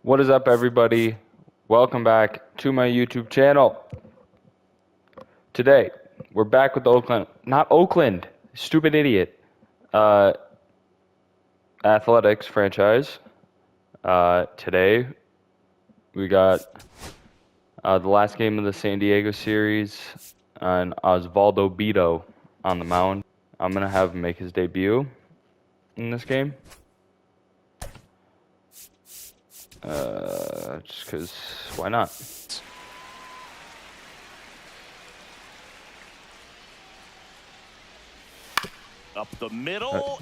What is up, everybody? Welcome back to my YouTube channel. Today, we're back with the not Oakland, stupid idiot, athletics franchise. Today, we got the last game of the San Diego series, and Osvaldo Bido on the mound. I'm going to have him make his debut in this game. Just because, why not? Up the middle.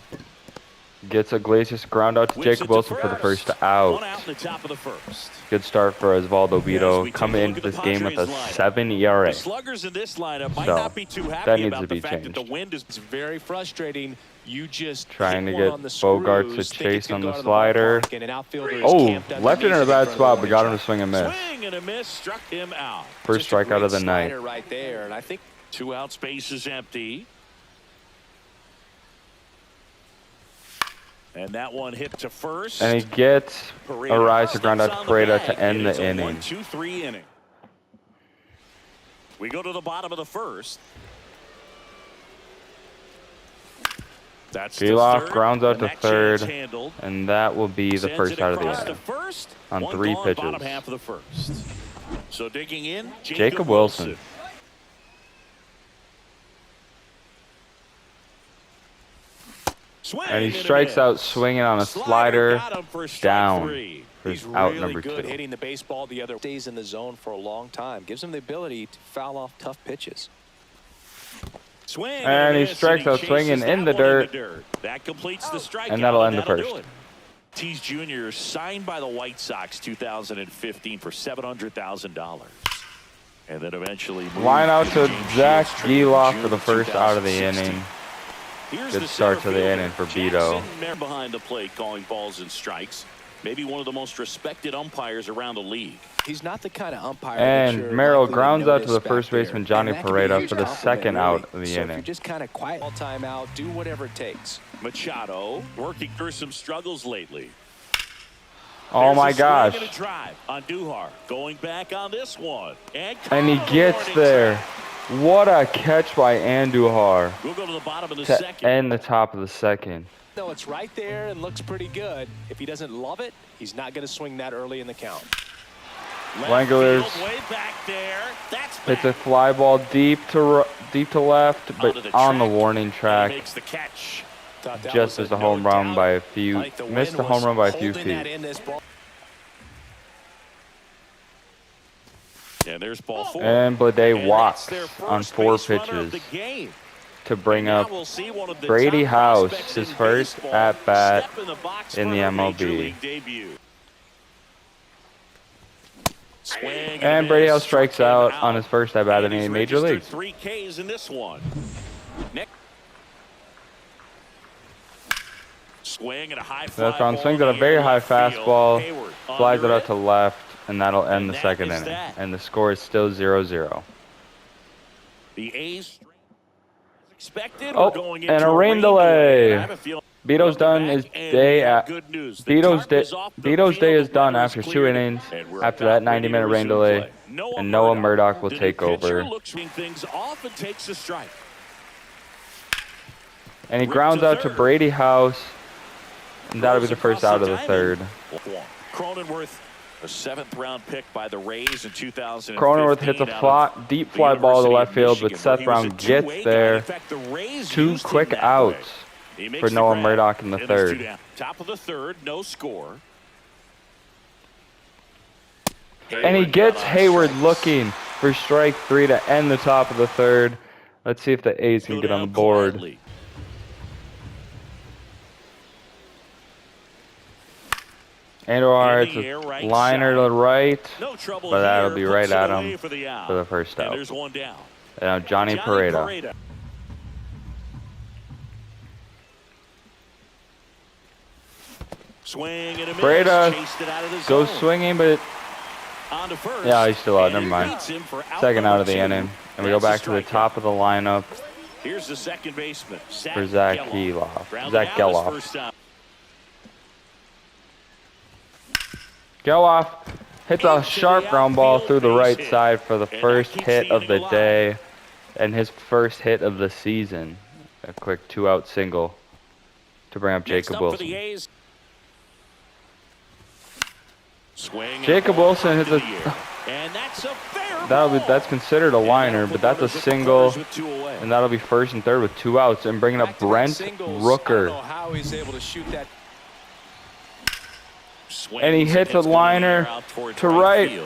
Gets a Iglesias ground out to Jacob Wilson for the first out. One out in the top of the first. Good start for Osvaldo Bido. Coming into this game with a 7 ERA. The sluggers in this lineup might not be too happy that needs about to be the fact changed. that the wind is very frustrating. You just Trying to hit get one on the Bogarts to screws, chase on think the it's slider. ballpark, and an outfielder is Oh, camped left it in a underneath bad for the spot, but got him warning to swing and shot. miss. Swing and a miss, struck him out. First Just a strikeout of the great night. slider right there, and I think 2 out, space is empty. And that one hit to first. And he gets a rise to ground out to Pereira to end the inning. 1-2-3 inning. We go to the bottom of the first. That's Geloff grounds out to third, handled. and that will be the first out of the inning on 3 pitches. Bottom half of the first. So digging in, Jacob Wilson. And he strikes out swinging on a slider down for out number 2. Hitting the baseball the other stays in the zone for a long time. Gives him the ability to foul off tough pitches. Swing and he strikes out swinging in the dirt. That completes the strikeout. And that'll end the first. Tatis Jr. signed by the White Sox 2015 for $700,000. And then eventually line out to Zach Geloff for the first out of the inning. Good start to the inning for Bido. Behind the plate calling balls and strikes. Maybe one of the most respected umpires around the league. He's not the kind of umpire. And Merrill grounds out to the first baseman Johnny Pereira for the second out of the inning. You're just kind of quiet all time out, do whatever it takes. Machado working through some struggles lately. Oh my gosh. Drive on Duhar. Going back on this one. And he gets there. What a catch by Andujar We'll go to the bottom of the to second. end the top of the second. No, it's right there and looks pretty good. If he doesn't love it, he's not going to swing that early in the count. Langoliers hits a fly ball deep to left, but on the warning track. Makes the catch. Just as a home run by a few, missed the home run by a few feet. And there's ball 4. And Blade walks on 4 pitches to bring up Brady House, his first at-bat in the MLB. And Brady House strikes out on his first at-bat in the Major League. 3 Ks in this one. Swing at a high fly That's on swings at a very high fastball, flies it out to left, and that'll end the second inning. And the score is still 0-0. The A's expected. Oh, and a rain delay. Bido's done his day at Bido's day is done after 2 innings. After that 90-minute rain delay, and Noah Murdoch will take over. And he grounds out to Brady House, and that'll be the first out of the third. Cronenworth, a 7th-round pick by the Rays in 2015. Cronenworth hits a deep fly ball to left field, but Seth Brown gets there. 2 quick outs for Noah Murdoch in the third. Top of the third, no score. And he gets Hayward looking for strike 3 to end the top of the third. Let's see if the A's can get on the board. Andujar, it's a liner to the right, but that'll be right at him for the first out. And now Johnny Pereira. Pereira goes swinging, but yeah, he's still out. Never mind. Second out of the inning, and we go back to the top of the lineup. Here's the second baseman for Zach Geloff. Geloff hits a sharp ground ball through the right side for the first hit of the day and his first hit of the season. A quick 2-out single to bring up Jacob Wilson. Jacob Wilson hits that's considered a liner, but that's a single, and that'll be first and third with 2 outs, and bringing up Brent Rooker. And he hits a liner to right,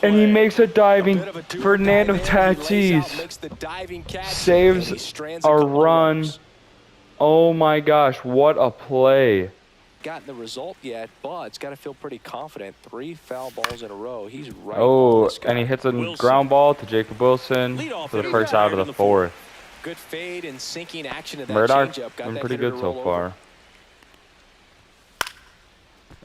and he makes a diving. Fernando Tatis saves a run. Oh my gosh, what a play. Gotten the result yet, but it's got to feel pretty confident. 3 foul balls in a row. He's right. Oh, and he hits a ground ball to Jacob Wilson for the first out of the 4th. Good fade and sinking action of that Murdoch changeup. been pretty good so far.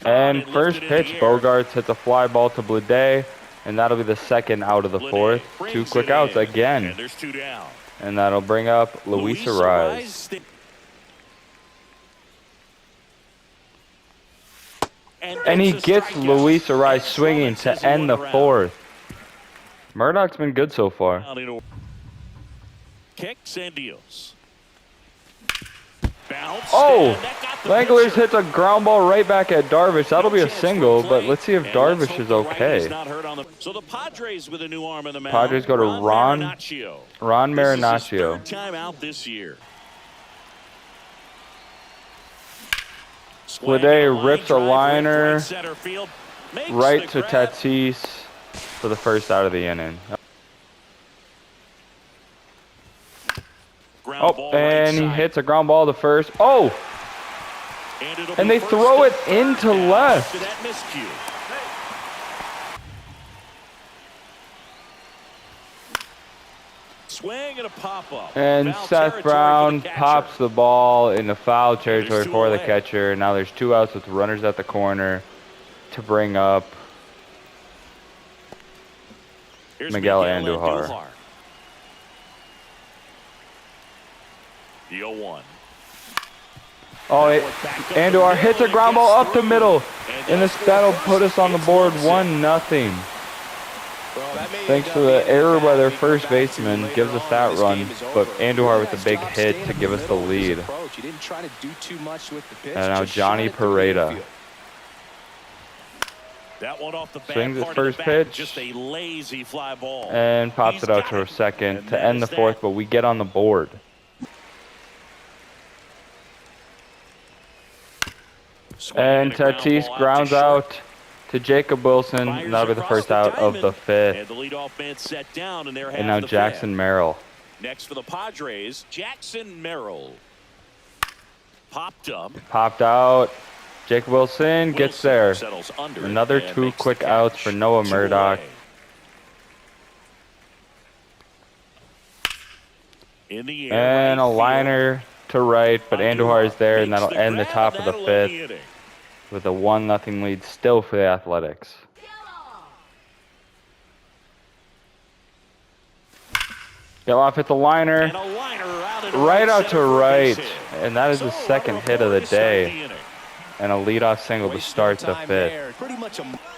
And first pitch, Bogarts hits a fly ball to Bleday, and that'll be the second out of the 4th. 2 quick outs again. And that'll bring up Luis Arraez. And he gets Luis Arraez swinging to end the 4th. Murdoch's been good so far. Kicks and deals. Oh! Langlers hits a ground ball right back at Darvish. That'll be a single, but let's see if Darvish is okay. So the Padres with a new arm in the mound. Padres go to Ron Marinaccio. This is his 3rd time out this year. Bleday rips a liner right to Tatis for the first out of the inning. Oh, and he hits a ground ball to first. Oh! And they throw it into left. Swing and a pop-up. And Seth Brown pops the ball into foul territory for the catcher. Now there's 2 outs with runners at the corner to bring up Miguel Andujar. The 0-1. Oh, Andujar hits a ground ball up the middle, and that'll put us on the board 1-0. Thanks to the error by their first baseman, gives us that run, but Andujar with a big hit to give us the lead. And now Johnny Pareda swings his first pitch just a lazy fly ball. and pops it out to second to end the 4th, but we get on the board. And Tatis grounds out to Jacob Wilson, and that'll be the first out of the 5th. And now Jackson Merrill. Next for the Padres, Jackson Merrill. Popped out. Jacob Wilson gets there. Another 2 quick outs for Noah Murdoch. And a liner to right, but Andujar is there, and that'll end the top of the 5th with a 1-0 lead still for the Athletics. Geloff hits a liner right out to right, and that is the second hit of the day. And a leadoff single to start the 5th.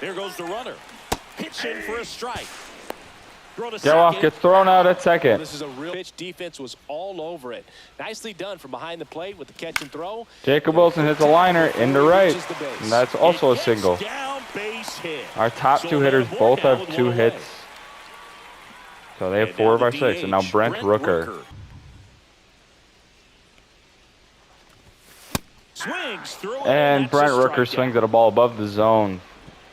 There goes the runner. Pitch in for a strike. Geloff gets thrown out at second. This is a real pitch. Defense was all over it. Nicely done from behind the plate with the catch and throw. Jacob Wilson hits a liner into right, and that's also a single. Our top 2 hitters both have 2 hits, so they have 4 of our 6. And now Brent Rooker. And Brent Rooker swings at a ball above the zone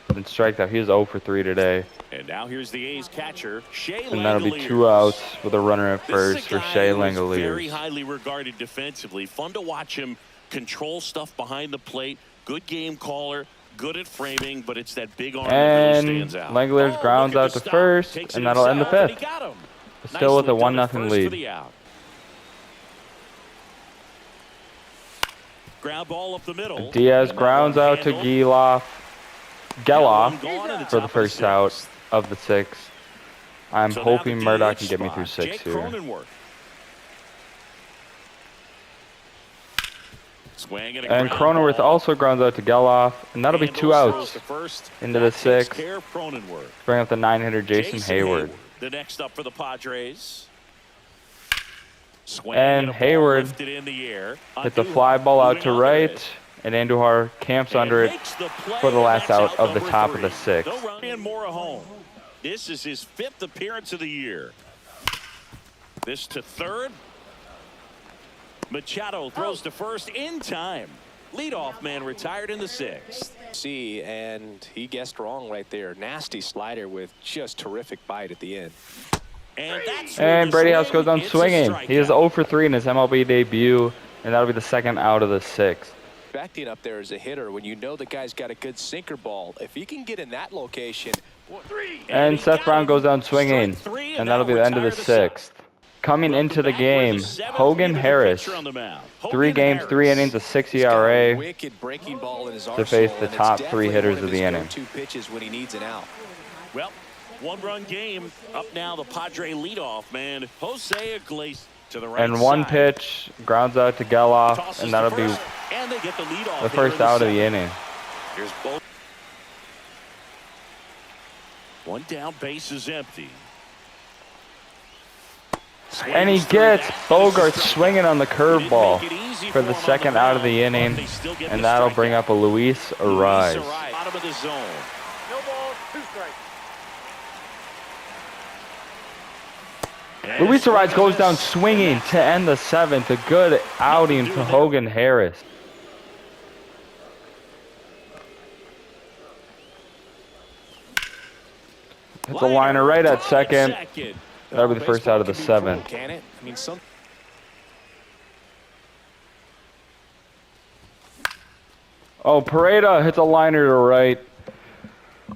and strikes out. He is 0 for 3 today. And now here's the A's catcher, Shea Langoliers. And that'll be 2 outs with a runner at first for Shea Langoliers. Very highly regarded defensively. Fun to watch him control stuff behind the plate. Good game caller, good at framing, but it's that big arm that really stands out. Langoliers grounds out to first, and that'll end the 5th. Still with a 1-0 lead. Ground ball up the middle. Diaz grounds out to Geloff for the first out of the 6th. I'm hoping Murdoch can get me through 6 here. Swing and a And ground Cronenworth ball. also grounds out to Geloff, and that'll be 2 outs into the That takes 6th. care of Cronenworth. Bring up the 9-hitter Jason Hayward. The next up for the Padres. Swing And a ball Hayward lifted in the air. hits a fly ball out to Moving on right, it. and Andujar camps under it Makes the play, for the and last that's out of the number top of the 3. 6th. No run and more a home. This is his 5th appearance of the year. This to third. Machado throws to first in time. Leadoff man retired in the 6th. See, and he guessed wrong right there. Nasty slider with just terrific bite at the end. And Brady House goes down swinging. He is 0 for 3 in his MLB debut, and that'll be the 2nd out of the 6th. Expecting up there as a hitter when you know the guy's got a good sinker ball. If he can get in that location. And Seth Brown goes down swinging, and that'll be the end of the 6th. Coming into the game, Hogan Harris. 3 games, 3 innings, a 6 ERA to face the top 3 hitters of the inning. 2 pitches when he needs an out. Well, 1-run game. Up now, the Padre leadoff man, Jose Iglesias to the right And 1 side. pitch, grounds out to Geloff, Tosses and that'll to be first, and they get the leadoff the hitter in first out of the 7th. inning. Here's both. 1 down, base is empty. And he gets Bogart swinging on the curveball for the 2nd out of the inning, and that'll bring up a Luis Ariz. Bottom of the zone. No ball, 2 strikes. Luis Ariz goes down swinging to end the 7th. A good outing for Hogan Harris. It's a liner right at second. That'll be the first out of the 7th. Can it? I mean, some. Oh, Pareda hits a liner to right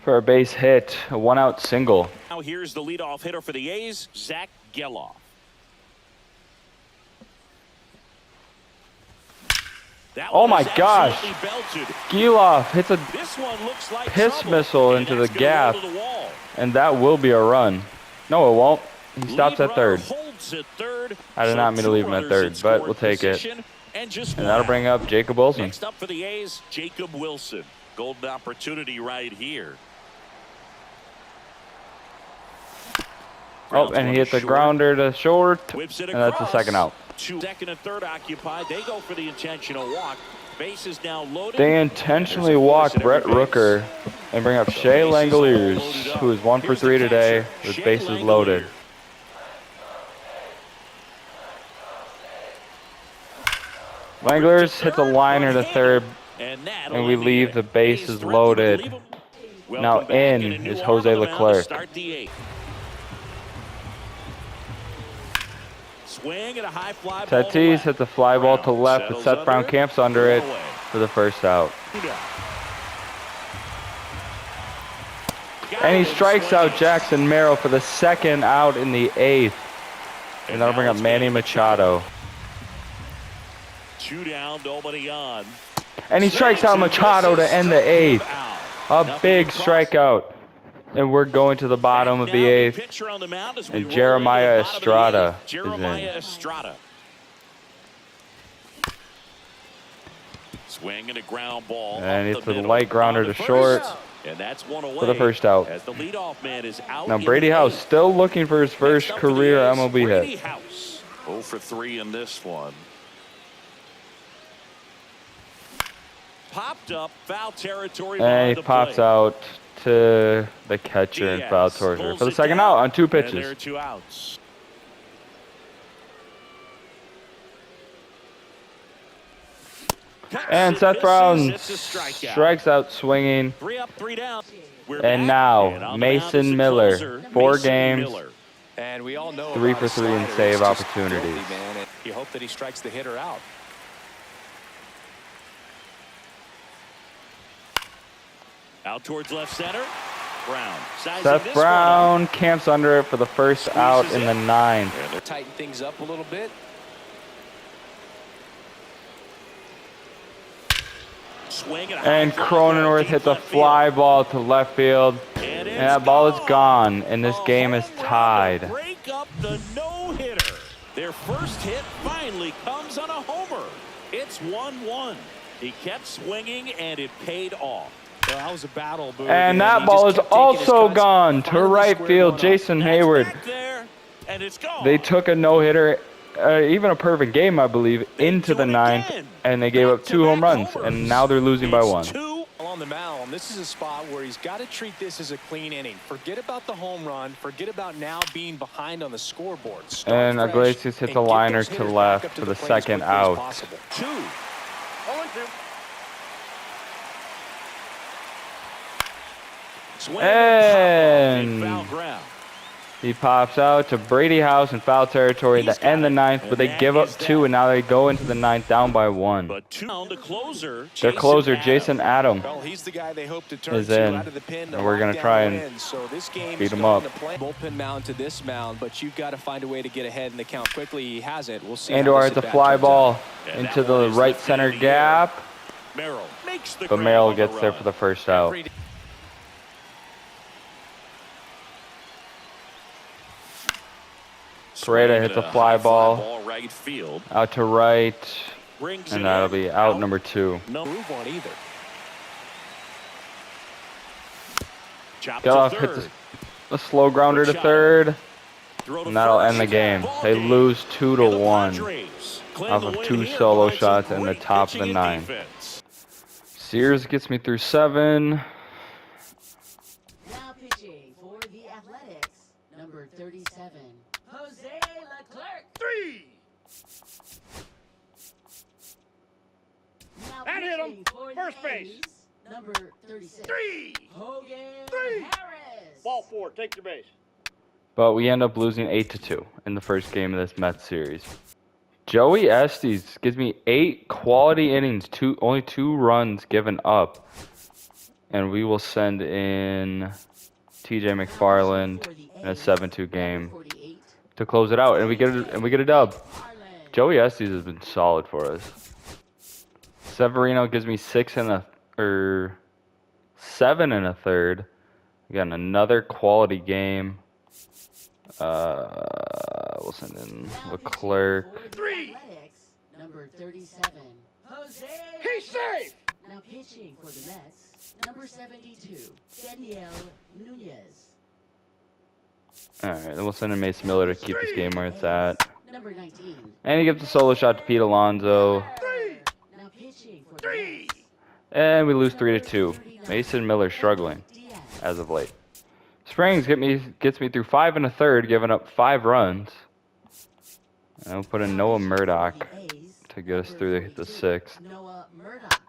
for a base hit. A 1-out single. Now here's the leadoff hitter for the A's, Zach Geloff. Oh my gosh. Geloff hits a This one looks like piss trouble, missile and into that's the gonna roll gap, to the wall. and that will be a run. No, it won't. He stops Lead at third. runner holds at third. I did not mean to leave him at third, but we'll take it. And that'll bring up Jacob Wilson. Next up for the A's, Jacob Wilson. Golden opportunity right here. Oh, and he hits a grounder to short, Whips it and that's the across. 2nd out. 2nd and 3rd occupied. They go for the intentional walk. Base is now loaded. They intentionally walk Brett Rooker and bring up Shea Langoliers, who is 1 for 3 today with bases loaded. Langoliers hits a liner to third, and we leave the bases loaded. Now in is Jose Leclerc. Tatis hits a fly ball to left, but Seth Brown camps under it for the 1st out. And he strikes out Jackson Merrill for the 2nd out in the 8th. And that'll bring up Manny Machado. 2 down, nobody on. And he strikes out Machado to end the 8th. A big strikeout. And we're going to the bottom of the 8th. And Jeremiah Estrada is in. Swing and a ground ball. And it's a light grounder to short And that's one away for the 1st out. as the leadoff man is out. Now Brady House still looking for his first career MLB hit. House. 0 for 3 in this one. Popped up foul territory. And he pops out to the catcher in foul territory for the 2nd out on 2 And there are pitches. 2 outs. And Seth Brown strikes out swinging. 3 up, 3 down. We're And back. now, And on the Mason mound is the Miller, closer, 4 Mason games, Miller. And we all know 3 about for a 3 in slider. save It's just opportunities. filthy, man. And you hope that he strikes the hitter out. Out towards left center. Brown. Sizing Seth this Brown camps under it for the 1st out in the 9th. And they'll tighten things up a little bit. Swing and a And high fly Cronenworth deep hits a left field. fly ball to left field. And And that ball is gone, and this game is tied. Break up the no-hitter. Their first hit finally comes on a homer. It's 1-1. He kept swinging, and it paid off. Well, that was a battle, Boog, And that ball is also gone to right field. Jason Hayward. Back there, and it's gone. They took a no-hitter, even a perfect game, I believe, into the ninth, and they gave up 2 home runs, and now they're losing by 1. On the mound, this is a spot where he's got to treat this as a clean inning. Forget about the home run. Forget about now being behind on the scoreboard. And Iglesias hits a liner to left for the second out. 2. And he pops out to Brady House in foul territory to end the ninth, but they give up 2, and now they go into the ninth down by 1. But Their closer, Jason Adam, well, he's the guy they hope to turn is in, out of the pin and we're going to try and so this game beat him up. Bullpen mound to this mound, but you've got to find a way to get ahead in the count quickly. He hasn't. We'll see. Andor hits a fly ball into the right center gap, but Merrill gets there for the first out. Correa hits a fly ball out to right, and that'll be out number 2. No move on either. Geloff hits a slow grounder to third, and that'll end the game. They lose 2-1 off of 2 solo shots in the top of the 9th. Sears gets me through 7. Now pitching for the Athletics, number 37, Jose Leclerc. 3. Now That hit him. pitching for the First base. A's, number 36, 3. Hogan 3. Harris. Ball 4. Take your base. But we end up losing 8-2 in the first game of this Mets series. Joey Estes gives me 8 quality innings, only 2 runs given up. And we will send in TJ McFarland in a 7-2 game to close it out, and we get a dub. Joey Estes has been solid for us. Severino gives me 7 1/3. Again, another quality game. We'll send in Leclerc. 3. Number 37, Jose. He's safe. Now pitching for the Mets, number 72, Daniel Nunez. All right, then we'll send in Mason Miller to keep this game where it's at. Number 19. And he gives a solo shot to Pete Alonso. 3. Now pitching for the 3. Mets, And we lose 3-2. Mason Miller struggling as of late. Springs gets me through 5 1/3, giving up 5 runs. And we'll put in Noah Murdoch to get us through the 6th. Noah Murdoch.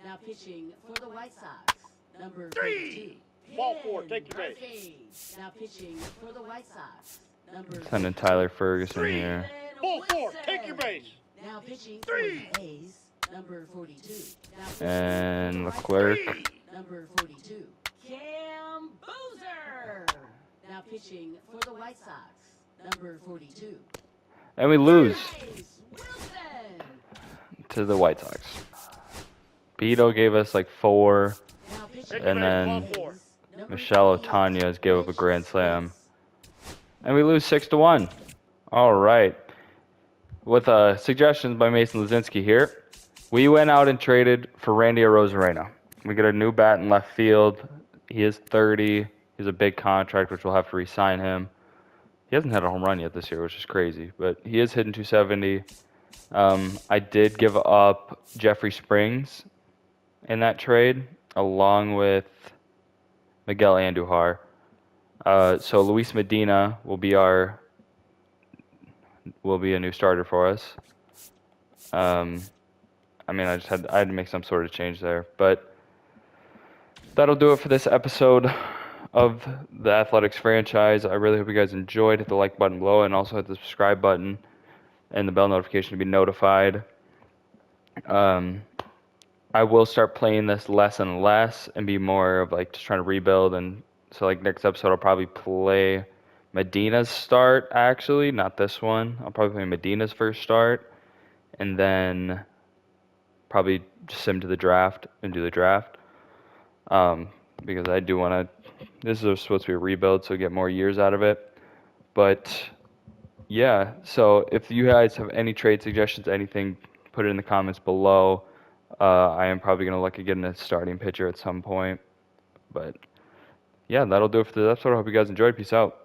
Now pitching for the White Sox, number 3. 42. Ball 4. Take your base. Murphy. Now pitching for the White Sox, number Send in Tyler Ferguson 3. here. Ball 4. Take your base. Now pitching 3. for the A's, number 42. Now pitching And for the White Leclerc. 3. Sox, number 42. Cam Boozer. Now pitching for the White Sox, number 42. And we lose Bryce Wilson. to the White Sox. Beto gave us like 4. Now pitching And then for the A's, number Michelle 38, Otanez gave up a Mitch grand Davis. slam. And we lose 6-1. All right. With suggestions by Mason Lazinski here, we went out and traded for Randy Arozarena. We get a new bat in left field. He is 30. He's a big contract, which we'll have to re-sign him. He hasn't had a home run yet this year, which is crazy, but he is hitting 270. I did give up Jeffrey Springs in that trade, along with Miguel Andujar. So Luis Medina will be a new starter for us. I had to make some sort of change there, but that'll do it for this episode of the Athletics franchise. I really hope you guys enjoyed. Hit the like button below, and also hit the subscribe button and the bell notification to be notified. I will start playing this less and less and be more of like just trying to rebuild. And so like next episode, I'll probably play Medina's start, actually, not this one. I'll probably play Medina's first start, and then probably just sim to the draft and do the draft. Because I do want to, this is supposed to be a rebuild, so get more years out of it. But yeah, so if you guys have any trade suggestions, anything, put it in the comments below. I am probably going to look at getting a starting pitcher at some point. But yeah, that'll do it for this episode. I hope you guys enjoyed. Peace out.